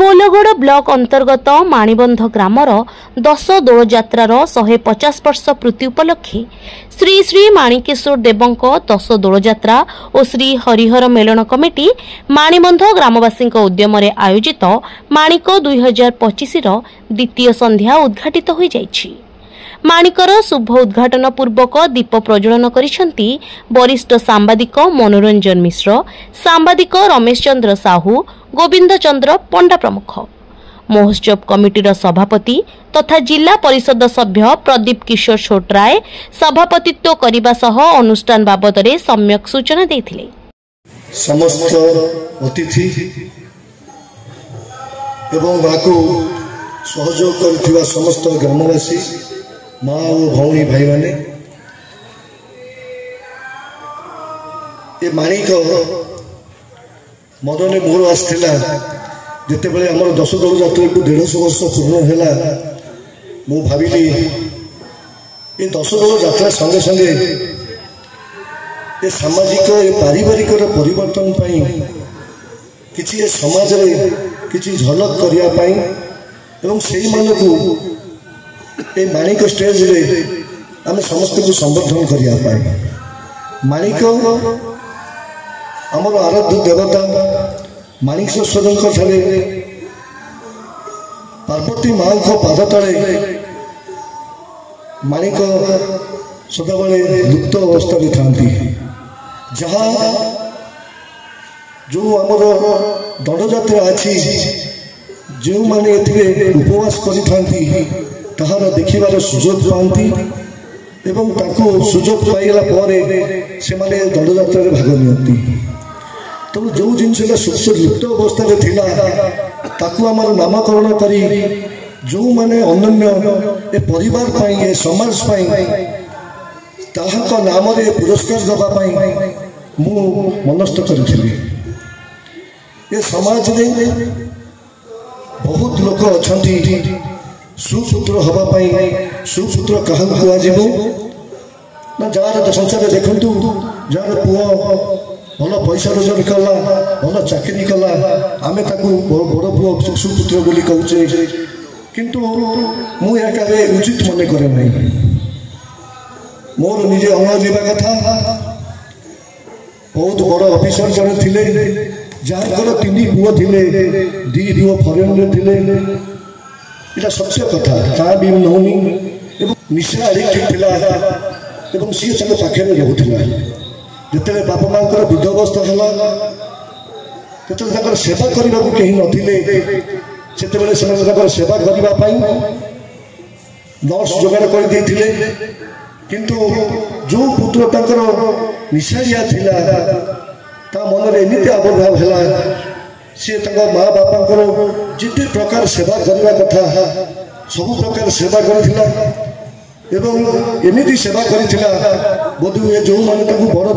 बोलगोड़ block अंतर्गत माणीबंध grammar 10 दोल यात्रार 150 वर्ष पूर्ति उपलक्षे श्री श्री माणिकेश्वर देवंक 10 दोल यात्रा और श्री हरिहर मेलन कमिटी माणीबंध ग्रामवासी उद्यम आयोजित माणिक 2025 द्वितीय संध्या उद्घाटित हो जाइछि। माणिकर शुभ उद्घाटन पूर्वक दीप प्रज्वलन करिसेंती वरिष्ठ सांबादिक मनोरंजन मिश्र, सांबादिक रमेश चंद्र साहू, गोविंद चंद्र पंडा प्रमुख। महोत्सव कमिटीर सभापति तथा जिला परिषद सभ्य प्रदीप किशोर छोटराय सभापतित्व करने सह अनुष्ठान बाबद सम्यक सूचना देथिले। समस्त अतिथि एवं बाकु सहयोग करथिबा समस्त ग्रामवासी माँ और भौणी भाई माने ये माणिक मन में मोर आसला जिते बड़े आम 10 दोल यात्रा को 150 वर्ष पूर्ण है। मु भाविली ये 10 दोल यात्रा संगे संगे ये सामाजिक ये पारिवारिक परिवर्तन किसी समाज रे किसी झलक करने एवं से माणिक स्टेज रे आम समस्त को संबोधन करने माणिक आमर आराध्य देवता माणिकेश्वर ठारे पार्वती माँ को पाद तले माणिक सदाबले लुप्त अवस्था में था जहाँ जो आमर दंडयात्रा अच्छी जो मैंने उपवास कर ताहार देखिबार सुजोग पाती एवं सुजोग पाइला से माने दंडयात्रा भाग नियंती। तेणु जो जिनसा सुख लुप्त अवस्था ताकू आमर नामकरण करी जो माने अनन्य ए परिवार पाई ए समाज पाई ताहाका नाम रे पुरस्कार दबापाई मु मनस्थ करी। ये समाज रे बहुत लोक अच्छा सुपुत्र हवापाई सुपुत्र क्या कहु ना जार संसार देखु जार पुओ भल पैसा रोजगार कला भल चाकरी कला आमे ताकू बड़ पुओ सुपुत्र बोली कहचे किंतु मुझे उचित मन करे नहीं। मोर निजे अंग जीवा कथा बहुत बड़ अफिसर जड़े थिले जार 3 पुओ थिले 2 पुओ फरेन थिले इटा सत्य कथा ता भी नौनी निशा एडिक्ट एवं सी पाखे रोला जिते बापा माँ वृद्धावस्था है सेवा करने को कहीं नथिले से सेवा करने नर्स जोगाड़ करते किंतु जो पुत्र तंकर निशारिया ता मन में एमती आविर्भाव है सी माँ बापा जिते प्रकार सेवा करने कथा सब प्रकार सेवा करथिला एवं एमती सेवा करथिला बोधुए जो माने बड़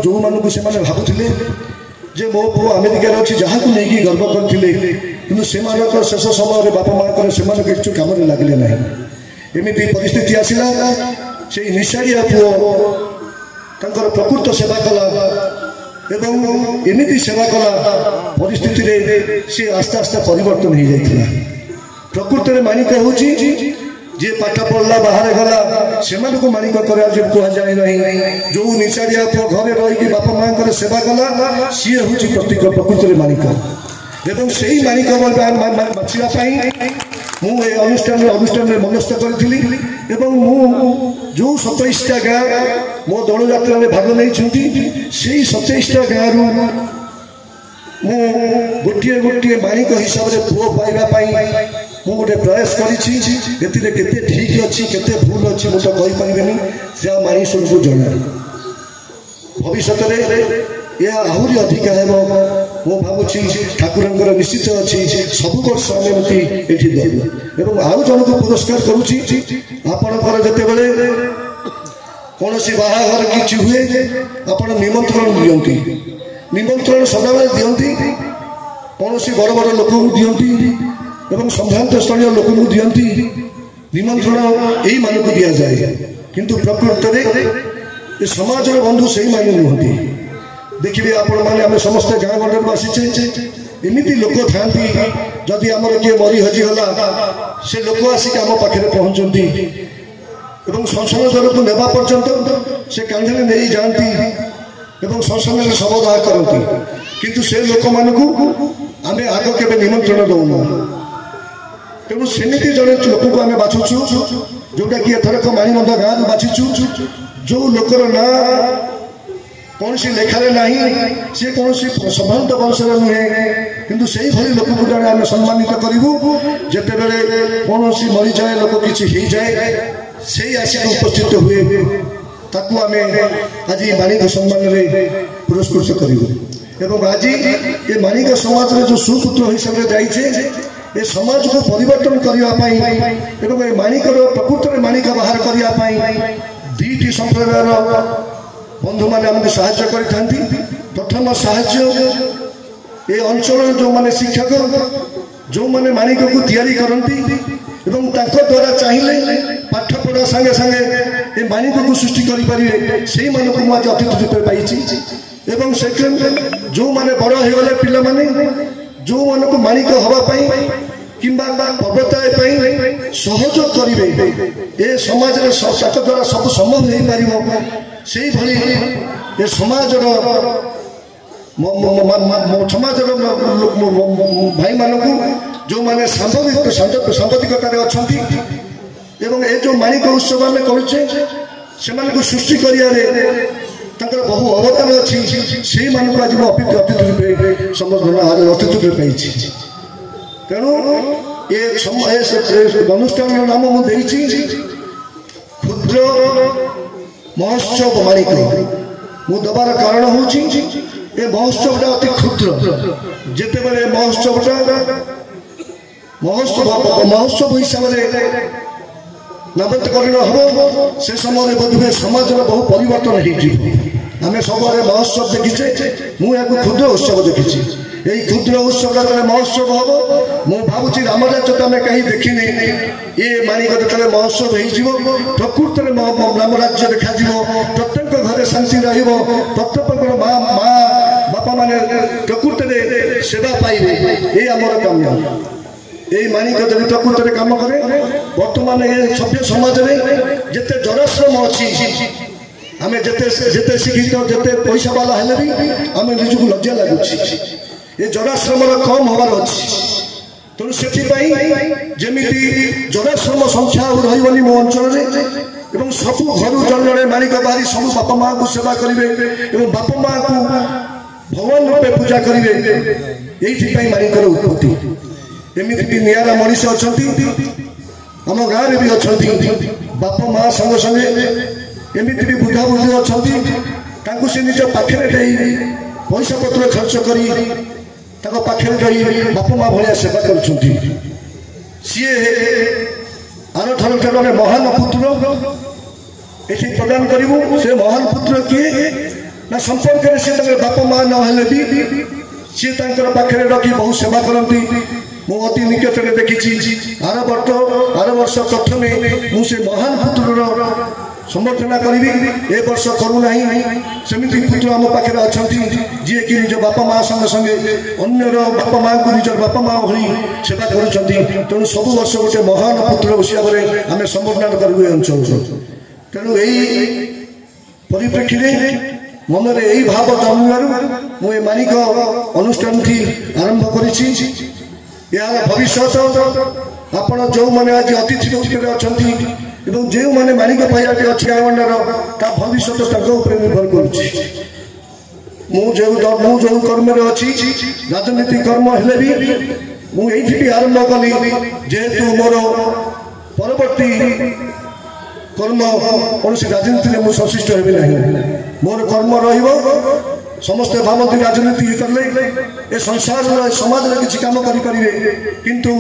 जो मानू से भावुले जे मो पु अमेरिका अच्छी जहाँ को लेकिन गर्व करते कि शेष समय बापा माँ से किसी कम लगे ना एमती परिस्थिति आसला से निशारिया पुओ तंकर प्रकृत सेवा कला एवं एमती सेवा कला परिस्थिति रे से आस्ते आस्ते परिवर्तन हो जाता। प्रकृत में माणिक हूँ जी पाठ पढ़ला बाहर गला से माणिक कह जाए नहीं जो निशारिया पुओ घरे रही बापा माँ सेवा कला सी हूँ प्रतीक प्रकृत में माणिक एवं से ही माणिक बाछापी मुझे अनुष्ठान में मनस्थ करी जो 27टा गाँ मो दल यात्रा में भाग नहीं से 27टा गाँ गोटे गोटे माणिक हिसाब से पुओ पाइबापी मु गोटे प्रयास करें केते ठीक अच्छी केते भूल अच्छी मुझे कहीपरि से माणिक को जना भविष्य यह आहरी अधिक है मु भावुँ ठाकुर निश्चित अच्छी सब वर्ष आम एमती देव आउ जन को पुरस्कार करुँचर जिते बड़े कौन सी बाहाघर कि हुए आप निमंत्रण दिखती निमंत्रण सदाबले दिखती कौन सी बड़ बड़ लोक दिखती संभ्रांत स्थलीय लोक दिखती निमंत्रण यही मानक दि जाए किंतु प्रकृत में समाज बंधु से ही मान नुहति देखिए आपण मैंने आम समस्त गाँ गंडर आसीचे एमती लोक था जदि आमर किए मरी हजिगला से लोक आसिक आम पाखे पहुँचती एवं श्मशान द्वार को नेबा पर्यंत से कांधे नहीं जाती एवं श्मशान में शवदाह करती किंतु से लोक मानू आम आग के निमंत्रण दौना तेणु सेमती जड़े लोक को आम बाछुचु जोटा कि एथरक माणीबंध गाँव बाछिचु जो लोकर ना कौन सी लेखार ना सी कौन संभ्रांत वंशर नुहे किंतु से भली लोक को जड़े आम सम्मानित करूँ जिते बड़े कौन सी मरी जाए लोक कि जाए से आसिक उपस्थित हुए ताकू आम आज माणिक सम्मान पुरस्कृत करूँ आज ये माणिक समाज में जो सुपुत्र हिसाब से जाइए ये समाज को परिवर्तन करने माणिकर प्रकृत में माणिक बाहर करने दुईटी संप्रदायर बंधु मैंने आमको साहाय्य करथांती प्रथम साहाय्य ये अंचल जो माने शिक्षक जो माने माणिक को तैयारी करती एवं द्वारा चाहिए पाठ पढ़ा संगे संगे ये माणिक को सृष्टि करें से आज अतिथि रूप पाई एवं सेकेंड जो माने बड़ हो गले पिला माने जो मान को माणिक हवापाई किंबा पर्वताय सहयोग करेंगे ये समाज द्वारा सब संभव नहीं पार से भली ये समाज भाई मानक जो माने सांबादिकतार अच्छा एवं ये जो माणिक उत्सव आम कर सृष्टि कर बहु अवदान अच्छी से आज अतिथि रूपे संबर्धना अतिथि रूपे पाई तेणु ये अनुष्ठान नाम मुझे क्षुद्र महोत्सव माणिक मु दबार कारण हूँ ये महोत्सवटा अति क्षुद्र जिते बड़े महोत्सव हिसाब से नामकरण हम से समय बोधे समाज बहु परिवर्तन आम सब महोत्सव देखीचे मुझे क्षुद्र उत्सव देखी यही क्षुद्र उत्सव जो महोत्सव हम मु भावुँ रामराज्य तो आम कहीं देखने ये माणिक जो महोत्सव हो प्रकृत में रामराज्य देखा प्रत्येक घर शांति प्रत्येक माँ बापा माने प्रकृत में सेवा पाइबे ये आमर काम्य यही माणिक जब प्रकृत में कम करे बर्तमान ये सभ्य समाज में जिते जराश्रम अच्छी आम जिते शिक्षित जिते पैसा वाला हेले भी आम निज को लज्जा लगुच ये जराश्रम कम हबार अच्छी तेणु से जमी जराश्रम संख्या रही मो अंचल एवं सब घर जन जड़े माणिक बाहरी सब बापा माँ को सेवा करेंगे बापा माँ को भगवान रूपे पूजा करेंगे यही माणिकर उत्पत्ति एमती भी निरा मनीष अच्छा आम गाँव में भी अच्छा बापा माँ संगे संगे एमती भी बुढ़ा बुढ़ी अच्छा से निज पाखे पैसा पत्र खर्च कर पाखे रही बापा माँ भाया सेवा कर सी आर ठार महान पुत्र ये प्रदान करूँ से महान पुत्र किए ना संपर्क से बापा माँ नहेले भी सी पाखे रखी बहुत सेवा करती मु अति निकट में देखी आर वर्ष प्रथम मुझे महान पुत्र समर्थना करी ए वर्ष करूना सेमती पुत्र आम पाखे अच्छा जी कि निज बापा माँ संगे संगे अन्यर बापा माँ को निज बापा माँ भली सेवा कर तेणु सब वर्ष गोटे महान पुत्र हिसाब से आम संबर्धना करूँ अंचल तेणु यही परिप्रेक्षी मन में यही भाव जन्म मुझे माणिक अनुष्ठान आरंभ कर यार भविष्य आपण जो मैंने आज अतिथि रूप में अच्छा जो मैंने माणिक पाइबा अच्छी गाँव ता भविष्य निर्भर कर जो कर्म अच्छी राजनीति कर्म हेले भी मुझे आरंभ कली जेहेतु मोर परवर्ती कर्म कौन राजनीति में मुझे संश्लिष्ट हेबी ना मोर कर्म रही समस्ते भावती राजनीति कले ए संसार समाज में किसी काम करेंगे किंतु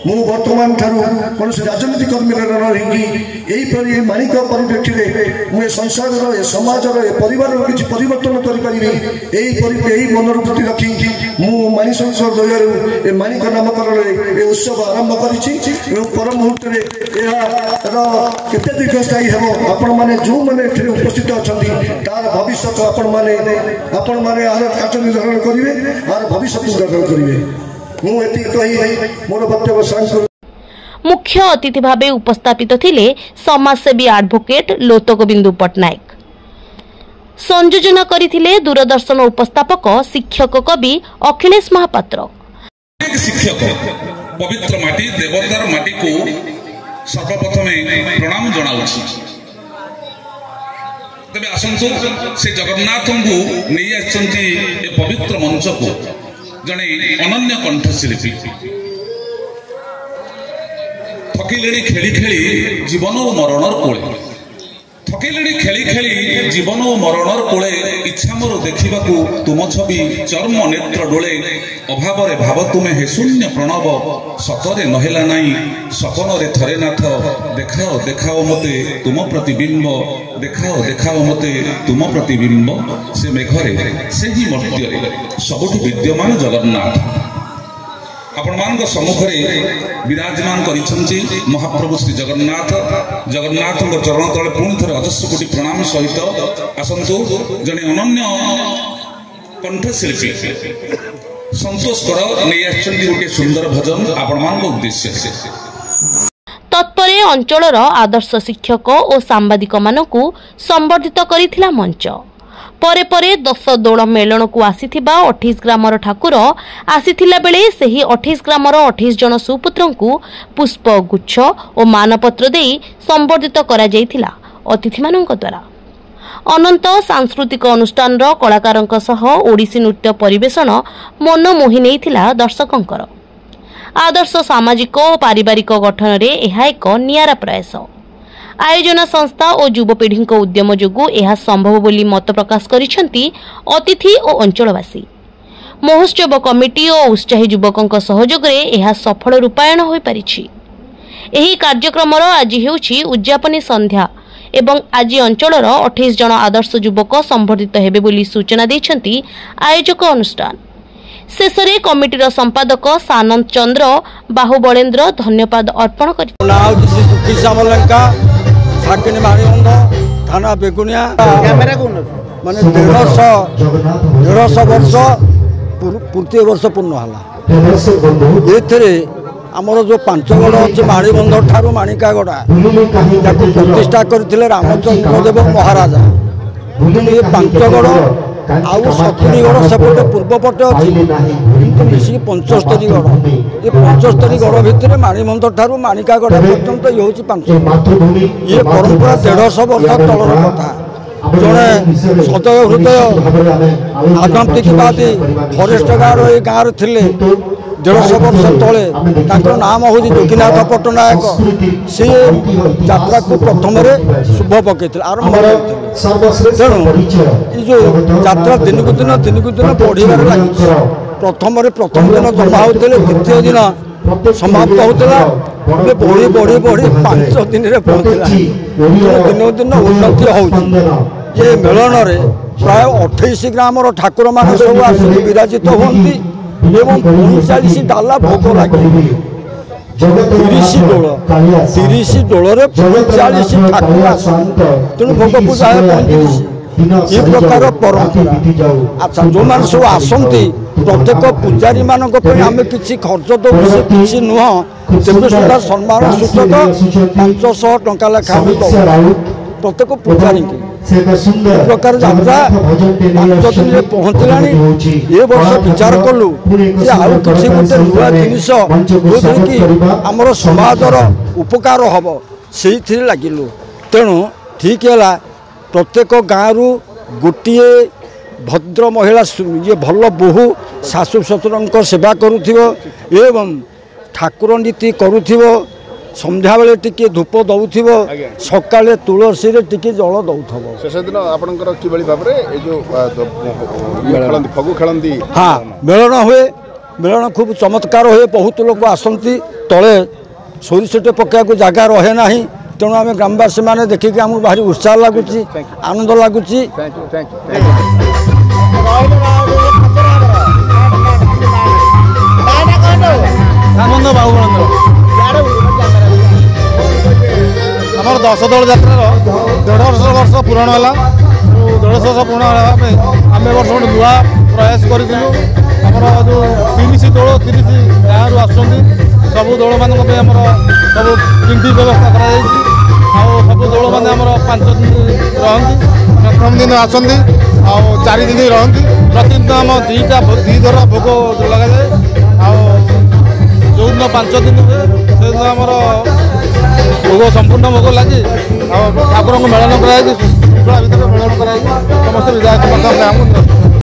मु वर्तमान ठारू कौन राजनीति कर्मी रही माणिक परिप्रेक्षी में मुझे संसार समाज परिवार किसी परिवर्तन करी मनोवृत्ति रखी मु माणिक दयारू ए माणिक नामकरण ए उत्सव आरंभ कर पर मुहूर्त केते दीर्घस्थायी हम आपण मैंने जो मैंने उपस्थित अच्छा तार भविष्य आपण मैंने यार कार्य निर्धारण करेंगे यार भविष्य निर्धारण करेंगे मुख्य अतिथि भावे उपस्थापित थिले समाजसेवी एडवोकेट लोतगोविंदु पट्टनायक। संयोजन करथिले दूरदर्शन उपस्थापक शिक्षक कवि अखिलेश महापात्र। शिक्षक पवित्र माटी देवतार माटी को सर्वप्रथमे प्रणाम जनाउछि। तबे आसंतु से जगन्नाथ को नहीं आछंती ए पवित्र मंच को जने अनन्य कंठशिल्पी थकिले खेली खेली जीवन और मरणर कोले थकिले खेली खेली जीवन और मरणर कोले इच्छा मोर देखा तुम छवि चर्म नेत्र डोले अभाव भाव तुम्हें हे शून्य प्रणव सतरे नहेला नाई सपन रे थरे नाथ देखाओ देखाओ मते तुम प्रतिबिंब देखाओ देखाओ मते तुम प्रतिबिंब से मेघरे से ही मर्त्य सबुठ विद्यमान जगन्नाथ आपण मान सम्मुखरे विराजमान करिसंती महाप्रभु श्री जगन्नाथ जगन्नाथ चरण तले पुणी थे अजस्र कोटि प्रणाम सहित आसंतु जने अनन्य कंठशिल्पी संतोष कर नहीं आछंती गोटे सुंदर भजन आपण मान उद्देश्य से तत्परे अंचलर आदर्श शिक्षक और सांबादिक मानकु संबर्धित करिथिला मंच। परे परे 10 दोल मेलन को आसीथिबा 28 ग्रामर ठाकुर आसीथिला बेले सेही 28 ग्रामर 28 जन सुपुत्रन को पुष्प गुच्छ और मानपत्र देई संबर्धित करा जायथिला अतिथि मानक द्वारा। अनंत सांस्कृतिक अनुष्ठान कलाकारंक सह ओडिसी नृत्य परिवेषण मन मोहि नेइथिला दर्शकंकर। आदर्श सामाजिक और पारिवारिक गठन रे एहा एक नियारा प्रयास। आयोजन संस्था और युवपीढ़ी उद्यम जोगु यह संभव बोली मत प्रकाश करिसेंती अतिथि और अंचलवासी। महोत्सव कमिटी और उत्साही युवकों सहयोग रे यह सफल रूपायन हो पारिछि। एही कार्यक्रमर आज हेउछि उद्यापनी संध्या एवं आज अंचलर 28 जन आदर्श युवक संबर्धित हेबे बोली सूचना दैछंती आयोजक अनुष्ठान। शेषरे कमिटीर संपादक सानंद चंद्र बाहुबलेन्द्र धन्यवाद अर्पण करि थाना बेगुनिया माने 150 वर्ष पूर्ति वर्ष पूर्ण है। आमर जो पांचगड़ अच्छे माणीबंध ठारू माणिकागड़ा प्रतिष्ठा करथिले रामचंद्र देव महाराजा। ये पांचगड़ आउ 70 गड़ सेपटे पूर्वपटे अच्छी 75 गड़। ये 75 गड़ भितर माणीबंध ठारू माणिकागड़ा पर्यंत ये हूँ 500। ये परंपरा 150 वर्ष तलर कथा। जड़े सदय हृदय आध्यात्मिकवादी फरेस्ट गार्ड ये गाँव थे 150 वर्ष तले नाम हूँ जोगीनाथ पट्टनायक। सी यात्रा को प्रथम शुभ पकई आरंभ तेणु ये यात्रा दिन को दिन बढ़िबार लगी। प्रथम दिन जमा होते द्वितीय दिन समाप्त होता बढ़ी बढ़ी बढ़ी 5 दिन में पहुँचला। दिन दिन उन्नति हो मेलन प्राय 28 ग्रामर ठाकुर मान सब आस विराजित होती 39 डाला भोग लगे 30 डोल 39 ठाकुर तेणु भोग पूजा है 35 ये प्रकार परंपरा। अच्छा जो मैंने सब आसती प्रत्येक पुजारी मान आम कि खर्च दौ किसी नुह तेज सुधा सम्मान सूचक 500 टंका लेखा प्रत्येक पुजारी प्रकार यात्रा 5 दिन में पहुँचला। ये वर्ष विचार कलु आउ किसी गोटे नुआ जिनिस जो कि आमर समाजर उपकार हम से लगिलु। तेणु ठीक है प्रत्येक गाँव गोटे भद्र महिला ये भल बोहू शाशु शशुर सेवा करुथिबो एवं ठाकुर नीति करुथिबो संध्या बेले टिके धूप दउथिबो सकाळे तुलसी रे टिके जल दउथबो। शेष दिन आपनकर कि बळी भाबरे ए जो खेलंदी फगु खेलंदी हाँ मेलन हुए। मेलन खूब चमत्कार हुए। बहुत लोक आसंती तले सोरिसटे पक्का को जगह रहे नाही। तेणु आम ग्रामवासी मैंने देखिए आमको भारी उत्साह लगुच आनंद लगुच। आमर 10 दल यात्रा 150 वर्ष पूरण है। 150 वर्ष पूर्ण आम वर्ष गोटे नुआ प्रयास करूँ ଆମର ଯେଉଁ 30 ଦୋଳ 30 ଗାଁରୁ ଆସୁଛନ୍ତି ସବୁ ଦୋଳମାନଙ୍କ ପାଇଁ ଆମର ସବୁ ପିଣ୍ଡି ବ୍ୟବସ୍ଥା କରାଯାଇଛି ଆଉ ସବୁ ଦୋଳମାନେ ଆମର 5 ଦିନ ରହନ୍ତି ପ୍ରଥମ ଦିନ ଆସନ୍ତି ଆଉ 4 ଦିନ ରହନ୍ତି ପ୍ରତିଦିନ ଆମ ଦୁଇ ଧର ଭୋଗ ଲଗାଯାଏ ଆଉ ଯେଉଁଦିନ 5 ଦିନ ହୁଏ ସେଦିନ ଆମର ଭୋଗ ସମ୍ପୂର୍ଣ୍ଣ ଭୋଗ ଲାଗି ଆଉ ଠାକୁରଙ୍କୁ ମେଳନ କରାଯାଇଛି ଶୃଙ୍ଖଳା ଭିତରେ ମେଳନ କରାଯାଇଛି ସମସ୍ତେ ବିଧାୟକ ମଧ୍ୟ ଗାଁକୁ